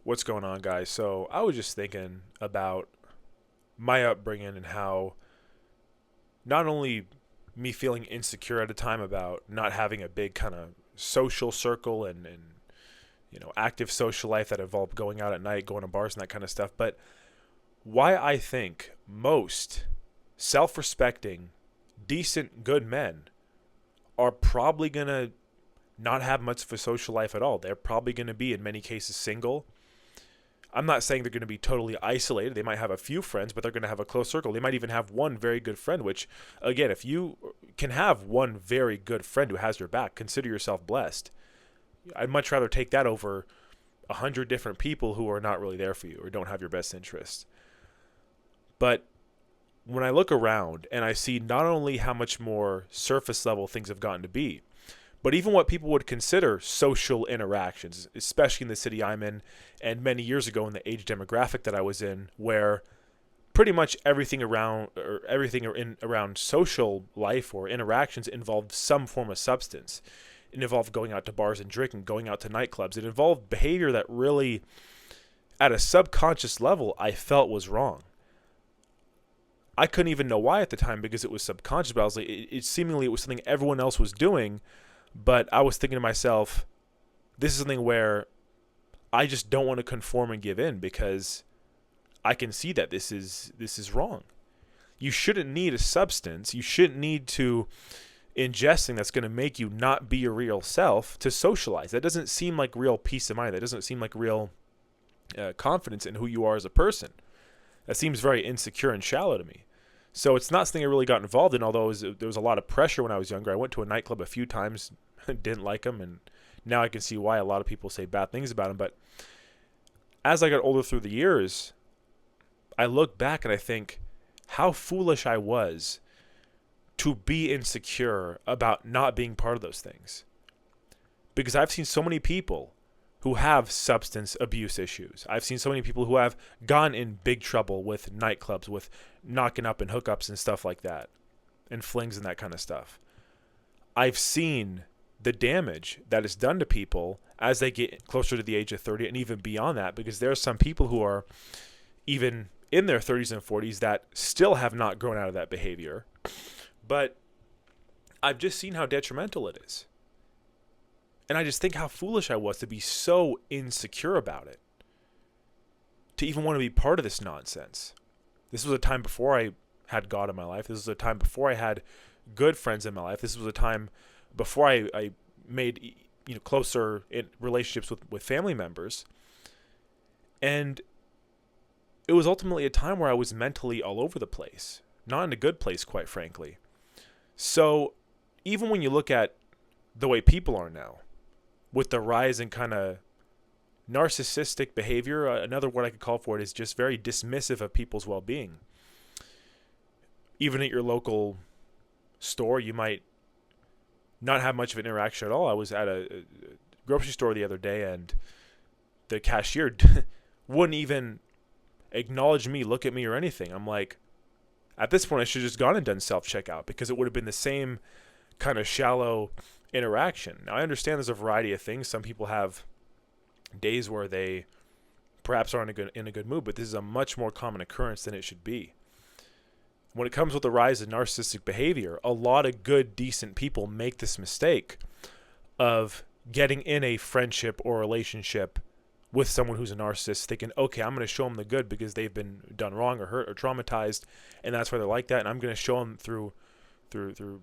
What's going on, guys? So, I was just thinking about my upbringing and how not only me feeling insecure at a time about not having a big kind of social circle and active social life that involved going out at night, going to bars and that kind of stuff, but why I think most self-respecting, decent, good men are probably going to not have much of a social life at all. They're probably going to be, in many cases, single. I'm not saying they're going to be totally isolated. They might have a few friends, but they're going to have a close circle. They might even have one very good friend, which, again, if you can have one very good friend who has your back, consider yourself blessed. I'd much rather take that over 100 different people who are not really there for you or don't have your best interest. But when I look around and I see not only how much more surface level things have gotten to be, but even what people would consider social interactions, especially in the city I'm in, and many years ago in the age demographic that I was in, where pretty much everything around social life or interactions involved some form of substance. It involved going out to bars and drinking, going out to nightclubs. It involved behavior that really, at a subconscious level, I felt was wrong. I couldn't even know why at the time because it was subconscious, but I was like, it was something everyone else was doing. But I was thinking to myself, this is something where I just don't want to conform and give in because I can see that this is wrong. You shouldn't need a substance. You shouldn't need to ingest something that's going to make you not be your real self to socialize. That doesn't seem like real peace of mind. That doesn't seem like real confidence in who you are as a person. That seems very insecure and shallow to me. So it's not something I really got involved in, although there was a lot of pressure when I was younger. I went to a nightclub a few times, didn't like them, and now I can see why a lot of people say bad things about them. But as I got older through the years, I look back and I think how foolish I was to be insecure about not being part of those things. Because I've seen so many people who have substance abuse issues. I've seen so many people who have gone in big trouble with nightclubs, with knocking up and hookups and stuff like that, and flings and that kind of stuff. I've seen the damage that is done to people as they get closer to the age of 30 and even beyond that, because there are some people who are even in their 30s and 40s that still have not grown out of that behavior. But I've just seen how detrimental it is. And I just think how foolish I was to be so insecure about it, to even want to be part of this nonsense. This was a time before I had God in my life. This was a time before I had good friends in my life. This was a time before I made closer relationships with family members. And it was ultimately a time where I was mentally all over the place, not in a good place, quite frankly. So even when you look at the way people are now, with the rise in kind of narcissistic behavior, another word I could call for it is just very dismissive of people's well-being. Even at your local store, you might not have much of an interaction at all. I was at a grocery store the other day, and the cashier wouldn't even acknowledge me, look at me, or anything. I'm like, at this point, I should have just gone and done self-checkout because it would have been the same kind of shallow interaction. Now, I understand there's a variety of things. Some people have days where they perhaps aren't in a good mood, but this is a much more common occurrence than it should be. When it comes with the rise of narcissistic behavior, a lot of good, decent people make this mistake of getting in a friendship or relationship with someone who's a narcissist, thinking, okay, I'm going to show them the good because they've been done wrong or hurt or traumatized, and that's why they're like that, and I'm going to show them through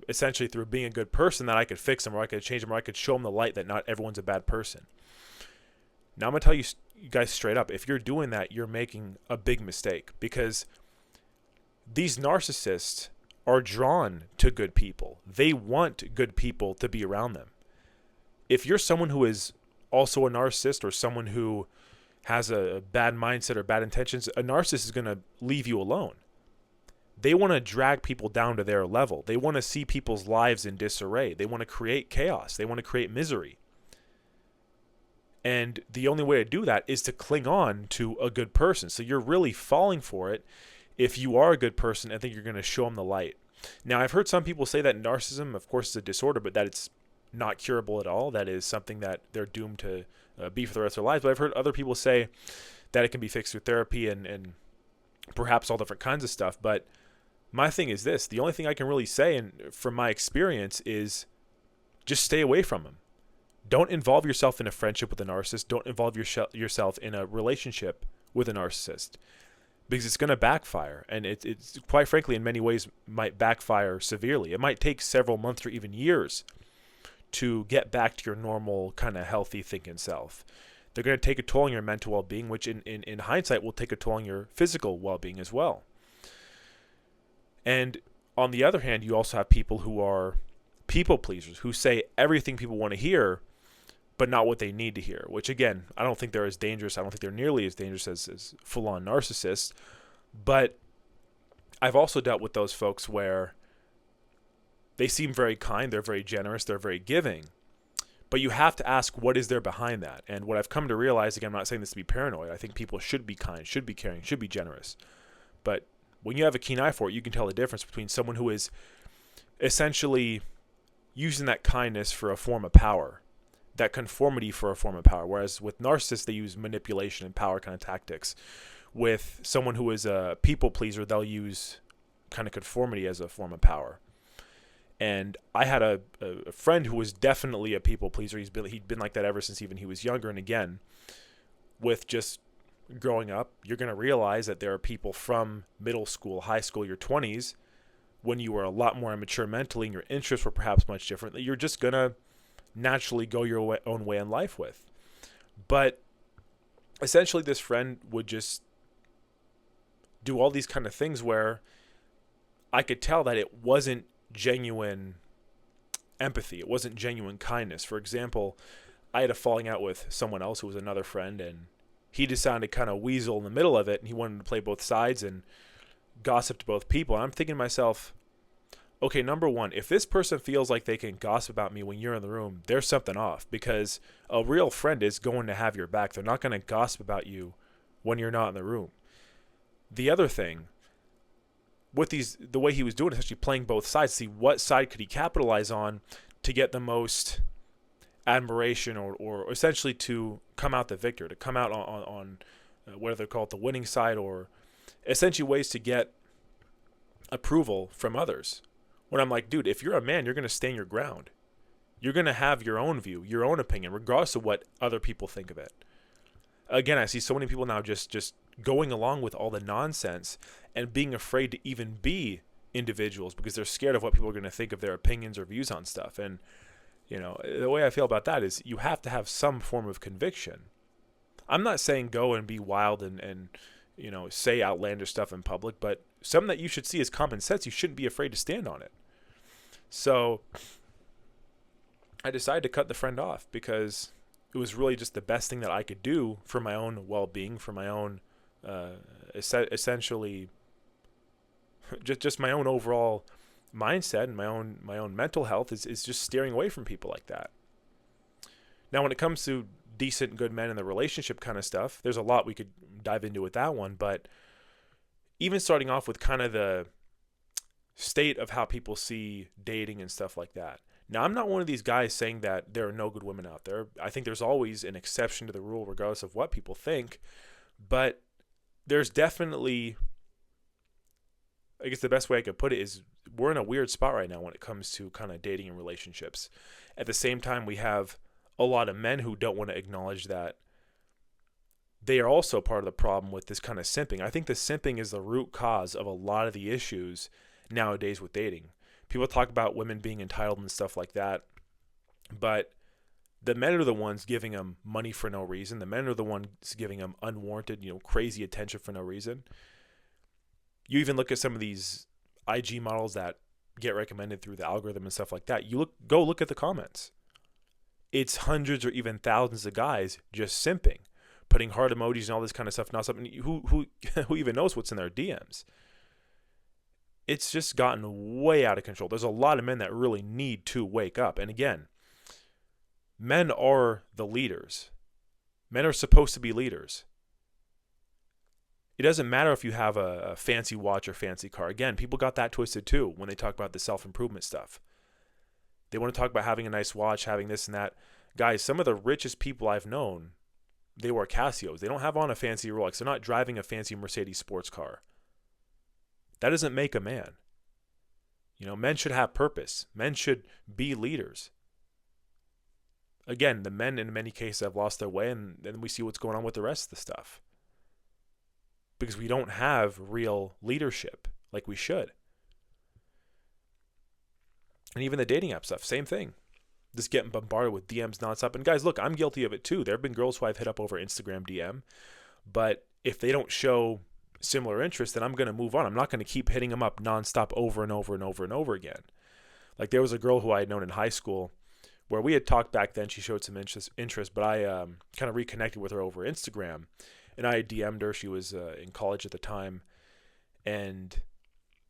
essentially through being a good person that I could fix them, or I could change them, or I could show them the light that not everyone's a bad person. Now I'm going to tell you guys straight up, if you're doing that, you're making a big mistake, because these narcissists are drawn to good people. They want good people to be around them. If you're someone who is also a narcissist or someone who has a bad mindset or bad intentions, a narcissist is going to leave you alone. They want to drag people down to their level. They want to see people's lives in disarray. They want to create chaos. They want to create misery. And the only way to do that is to cling on to a good person. So you're really falling for it if you are a good person and think you're going to show them the light. Now, I've heard some people say that narcissism, of course, is a disorder, but that it's not curable at all. That is something that they're doomed to be for the rest of their lives. But I've heard other people say that it can be fixed through therapy and perhaps all different kinds of stuff. But my thing is this: the only thing I can really say, and from my experience, is just stay away from them. Don't involve yourself in a friendship with a narcissist. Don't involve yourself in a relationship with a narcissist, because it's going to backfire. And it's quite frankly, in many ways, might backfire severely. It might take several months or even years to get back to your normal kind of healthy thinking self. They're going to take a toll on your mental well-being, which in hindsight will take a toll on your physical well-being as well. And on the other hand, you also have people who are people pleasers, who say everything people want to hear, but not what they need to hear, which again, I don't think they're as dangerous. I don't think they're nearly as dangerous as full-on narcissists. But I've also dealt with those folks where they seem very kind, they're very generous, they're very giving, but you have to ask what is there behind that. And what I've come to realize, again, I'm not saying this to be paranoid, I think people should be kind, should be caring, should be generous. But when you have a keen eye for it, you can tell the difference between someone who is essentially using that kindness for a form of power, that conformity for a form of power. Whereas with narcissists, they use manipulation and power kind of tactics. With someone who is a people pleaser, they'll use kind of conformity as a form of power. And I had a friend who was definitely a people pleaser. He'd been like that ever since even he was younger. And again, with just growing up, you're going to realize that there are people from middle school, high school, your 20s, when you were a lot more immature mentally and your interests were perhaps much different, that you're just going to naturally go your own way in life with. But essentially this friend would just do all these kind of things where I could tell that it wasn't genuine empathy. It wasn't genuine kindness. For example, I had a falling out with someone else who was another friend, and he decided to kind of weasel in the middle of it, and he wanted to play both sides and gossip to both people. And I'm thinking to myself, okay, number one, if this person feels like they can gossip about me when you're in the room, there's something off, because a real friend is going to have your back. They're not going to gossip about you when you're not in the room. The other thing, with the way he was doing it, essentially playing both sides, see what side could he capitalize on to get the most admiration, or essentially to come out the victor, to come out on whether they call it the winning side, or essentially ways to get approval from others. When I'm like, dude, if you're a man, you're going to stand your ground. You're going to have your own view, your own opinion, regardless of what other people think of it. Again, I see so many people now just going along with all the nonsense and being afraid to even be individuals because they're scared of what people are going to think of their opinions or views on stuff. And, you know, the way I feel about that is you have to have some form of conviction. I'm not saying go and be wild and you know, say outlandish stuff in public, but something that you should see as common sense, you shouldn't be afraid to stand on it. So I decided to cut the friend off because it was really just the best thing that I could do for my own well-being, for my own essentially just my own overall mindset and my own mental health is just steering away from people like that. Now, when it comes to decent, good men in the relationship kind of stuff, there's a lot we could dive into with that one. But even starting off with kind of the state of how people see dating and stuff like that. Now, I'm not one of these guys saying that there are no good women out there. I think there's always an exception to the rule regardless of what people think. But there's definitely, I guess the best way I could put it is we're in a weird spot right now when it comes to kind of dating and relationships. At the same time, we have a lot of men who don't want to acknowledge that they are also part of the problem with this kind of simping. I think the simping is the root cause of a lot of the issues nowadays with dating. People talk about women being entitled and stuff like that, but the men are the ones giving them money for no reason. The men are the ones giving them unwarranted, crazy attention for no reason. You even look at some of these IG models that get recommended through the algorithm and stuff like that. Go look at the comments. It's hundreds or even thousands of guys just simping, putting heart emojis and all this kind of stuff. Not something who even knows what's in their DMs. It's just gotten way out of control. There's a lot of men that really need to wake up. And again, men are the leaders. Men are supposed to be leaders. It doesn't matter if you have a fancy watch or fancy car. Again, people got that twisted too when they talk about the self-improvement stuff. They want to talk about having a nice watch, having this and that. Guys, some of the richest people I've known, they wear Casios. They don't have on a fancy Rolex. They're not driving a fancy Mercedes sports car. That doesn't make a man. Men should have purpose. Men should be leaders. Again, the men in many cases have lost their way, and then we see what's going on with the rest of the stuff. Because we don't have real leadership like we should. And even the dating app stuff, same thing. Just getting bombarded with DMs nonstop. And guys, look, I'm guilty of it too. There have been girls who I've hit up over Instagram DM, but if they don't show similar interest, then I'm going to move on. I'm not going to keep hitting them up nonstop over and over and over and over again. Like there was a girl who I had known in high school where we had talked back then. She showed some interest, but I kind of reconnected with her over Instagram, and I DM'd her. She was in college at the time, and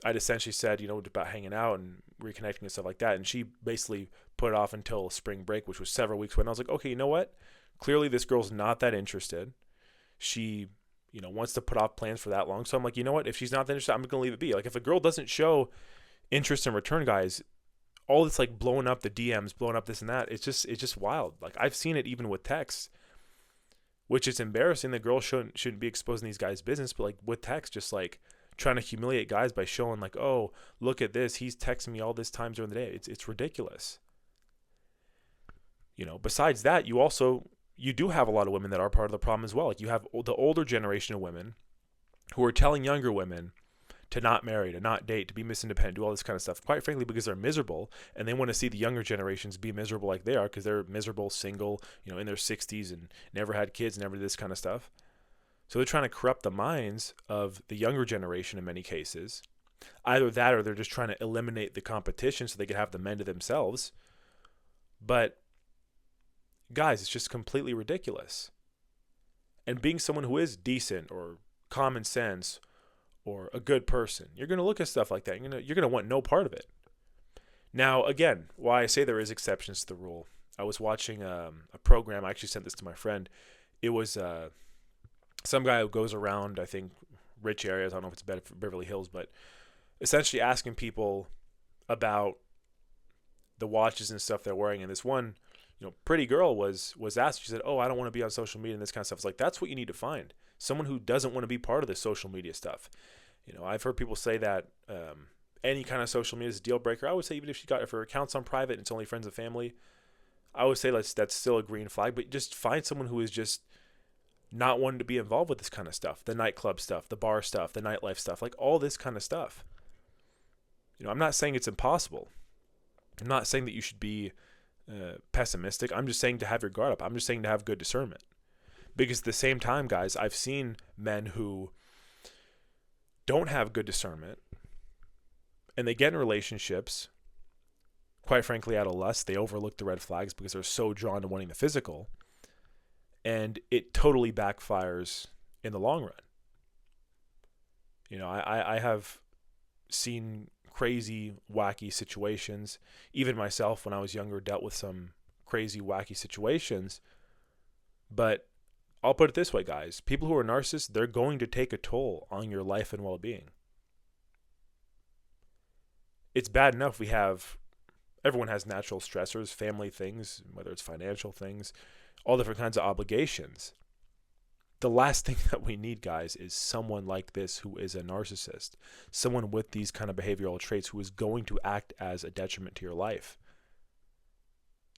I'd essentially said, about hanging out and reconnecting and stuff like that. And she basically put it off until spring break, which was several weeks away. And I was like, okay, you know what? Clearly this girl's not that interested. She, wants to put off plans for that long. So I'm like, you know what? If she's not that interested, I'm going to leave it be. Like if a girl doesn't show interest in return, guys, all this like blowing up the DMs, blowing up this and that, it's just wild. Like I've seen it even with texts, which is embarrassing. The girl shouldn't be exposing these guys' business, but like with text, just like trying to humiliate guys by showing like, oh, look at this. He's texting me all this time during the day. It's ridiculous. Besides that, you do have a lot of women that are part of the problem as well. Like you have the older generation of women who are telling younger women to not marry, to not date, to be Miss Independent, do all this kind of stuff, quite frankly, because they're miserable and they want to see the younger generations be miserable like they are because they're miserable, single, in their 60s and never had kids, never did this kind of stuff. So they're trying to corrupt the minds of the younger generation in many cases. Either that or they're just trying to eliminate the competition so they can have the men to themselves. But guys, it's just completely ridiculous. And being someone who is decent or common sense or a good person, you're going to look at stuff like that. You're going to want no part of it. Now, again, why I say there is exceptions to the rule. I was watching a program. I actually sent this to my friend. It was some guy who goes around, I think, rich areas. I don't know if it's Beverly Hills, but essentially asking people about the watches and stuff they're wearing. And this one, pretty girl was asked. She said, "Oh, I don't want to be on social media and this kind of stuff." It's like that's what you need to find. Someone who doesn't want to be part of the social media stuff. I've heard people say that any kind of social media is a deal breaker. I would say even if her account's on private and it's only friends and family, I would say that's still a green flag. But just find someone who is just not wanting to be involved with this kind of stuff, the nightclub stuff, the bar stuff, the nightlife stuff, like all this kind of stuff. I'm not saying it's impossible. I'm not saying that you should be pessimistic. I'm just saying to have your guard up. I'm just saying to have good discernment. Because at the same time, guys, I've seen men who don't have good discernment and they get in relationships, quite frankly, out of lust. They overlook the red flags because they're so drawn to wanting the physical. And it totally backfires in the long run. I have seen crazy, wacky situations. Even myself, when I was younger, dealt with some crazy, wacky situations. But I'll put it this way, guys. People who are narcissists, they're going to take a toll on your life and well-being. It's bad enough everyone has natural stressors, family things, whether it's financial things, all different kinds of obligations. The last thing that we need, guys, is someone like this who is a narcissist, someone with these kind of behavioral traits who is going to act as a detriment to your life.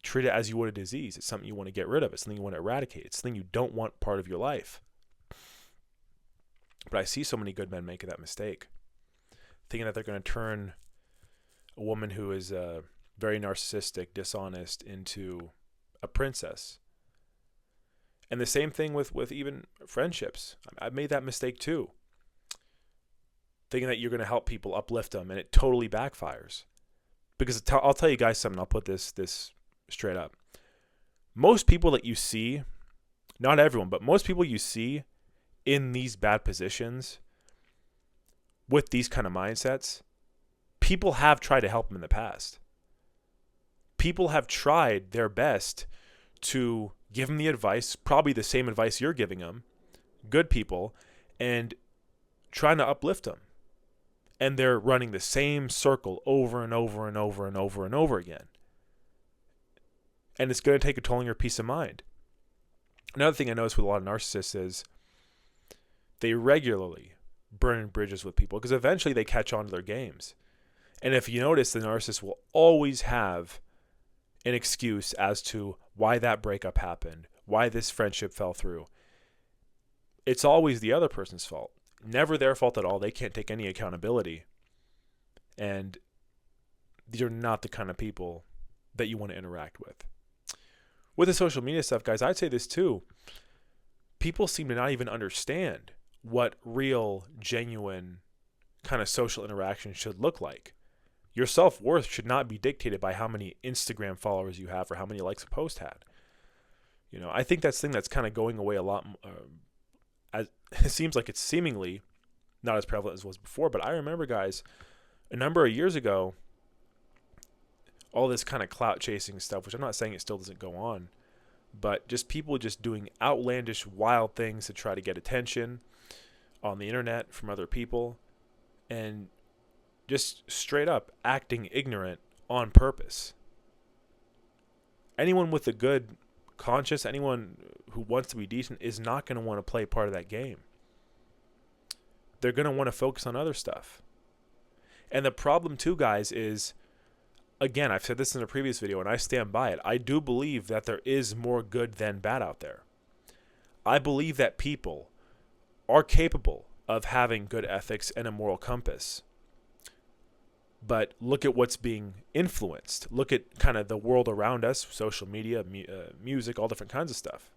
Treat it as you would a disease. It's something you want to get rid of. It's something you want to eradicate. It's something you don't want part of your life. But I see so many good men making that mistake, thinking that they're going to turn a woman who is very narcissistic, dishonest, into a princess. And the same thing with even friendships. I've made that mistake too. Thinking that you're going to help people, uplift them, and it totally backfires. Because I'll tell you guys something. I'll put this straight up. Most people that you see, not everyone, but most people you see in these bad positions with these kind of mindsets, people have tried to help them in the past. People have tried their best to give them the advice, probably the same advice you're giving them, good people, and trying to uplift them. And they're running the same circle over and over and over and over and over again. And it's going to take a toll on your peace of mind. Another thing I notice with a lot of narcissists is they regularly burn bridges with people because eventually they catch on to their games. And if you notice, the narcissist will always have an excuse as to why that breakup happened, why this friendship fell through. It's always the other person's fault. Never their fault at all. They can't take any accountability. And these are not the kind of people that you want to interact with. With the social media stuff, guys, I'd say this too. People seem to not even understand what real, genuine kind of social interaction should look like. Your self-worth should not be dictated by how many Instagram followers you have or how many likes a post had. I think that's the thing that's kind of going away a lot. As it seems like it's seemingly not as prevalent as it was before. But I remember, guys, a number of years ago, all this kind of clout chasing stuff, which I'm not saying it still doesn't go on, but just people just doing outlandish, wild things to try to get attention on the internet from other people, and just straight up acting ignorant on purpose. Anyone with a good conscience, anyone who wants to be decent, is not going to want to play part of that game. They're going to want to focus on other stuff. And the problem too, guys, is, again, I've said this in a previous video and I stand by it. I do believe that there is more good than bad out there. I believe that people are capable of having good ethics and a moral compass. But look at what's being influenced. Look at kind of the world around us, social media, music, all different kinds of stuff.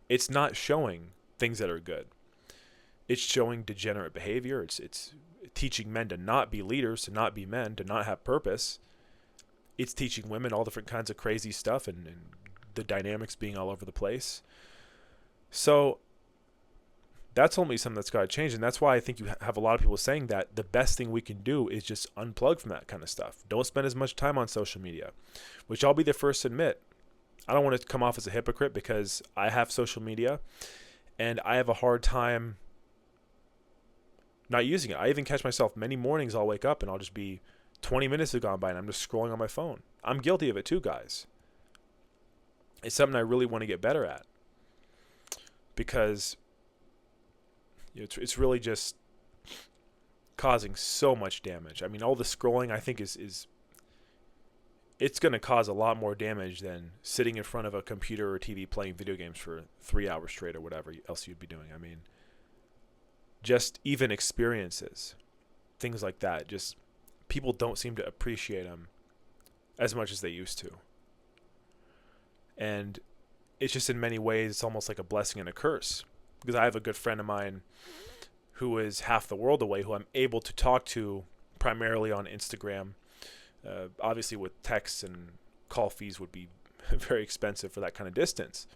It's not showing things that are good. It's showing degenerate behavior. It's teaching men to not be leaders, to not be men, to not have purpose. It's teaching women all different kinds of crazy stuff and the dynamics being all over the place. So that's only something that's got to change. And that's why I think you have a lot of people saying that the best thing we can do is just unplug from that kind of stuff. Don't spend as much time on social media, which I'll be the first to admit. I don't want to come off as a hypocrite because I have social media and I have a hard time not using it. I even catch myself many mornings I'll wake up and I'll just be 20 minutes have gone by and I'm just scrolling on my phone. I'm guilty of it too, guys. It's something I really want to get better at because it's really just causing so much damage. I mean, all the scrolling I think is it's going to cause a lot more damage than sitting in front of a computer or TV playing video games for 3 hours straight or whatever else you'd be doing. I mean, just even experiences, things like that, just people don't seem to appreciate them as much as they used to. And it's just in many ways, it's almost like a blessing and a curse. Because I have a good friend of mine who is half the world away, who I'm able to talk to primarily on Instagram. Obviously with texts and call fees would be very expensive for that kind of distance.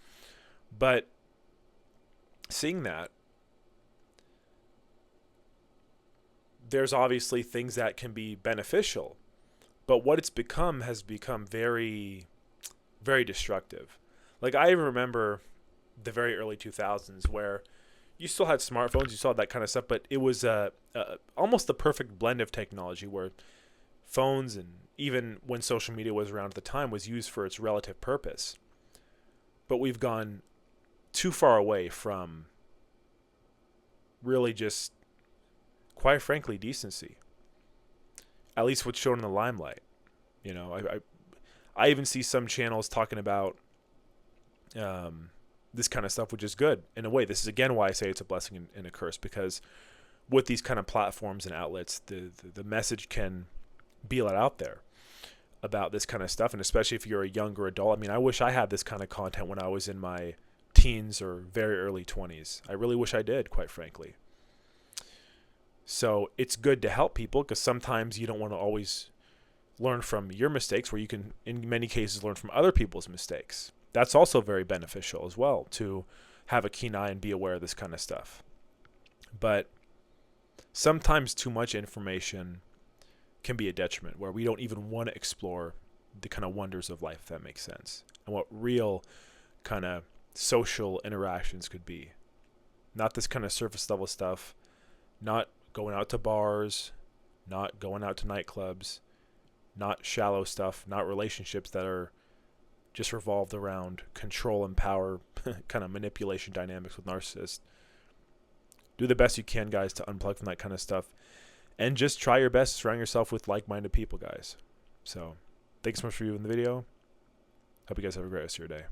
But seeing that, there's obviously things that can be beneficial. But what it's become has become very, very destructive. Like I remember the very early 2000s where you still had smartphones, you still had that kind of stuff, but it was almost the perfect blend of technology where phones and even when social media was around at the time was used for its relative purpose. But we've gone too far away from really just, quite frankly, decency. At least what's shown in the limelight. You know, I even see some channels talking about this kind of stuff, which is good. In a way, this is again why I say it's a blessing and a curse, because with these kind of platforms and outlets, the message can be let out there about this kind of stuff, and especially if you're a younger adult. I mean, I wish I had this kind of content when I was in my teens or very early 20s. I really wish I did, quite frankly. So it's good to help people because sometimes you don't want to always learn from your mistakes, where you can, in many cases, learn from other people's mistakes. That's also very beneficial as well, to have a keen eye and be aware of this kind of stuff. But sometimes too much information can be a detriment, where we don't even want to explore the kind of wonders of life, if that makes sense, and what real kind of social interactions could be. Not this kind of surface level stuff, not going out to bars, not going out to nightclubs, not shallow stuff, not relationships that are just revolved around control and power, kind of manipulation dynamics with narcissists. Do the best you can, guys, to unplug from that kind of stuff. And just try your best to surround yourself with like-minded people, guys. So, thanks so much for viewing the video. Hope you guys have a great rest of your day.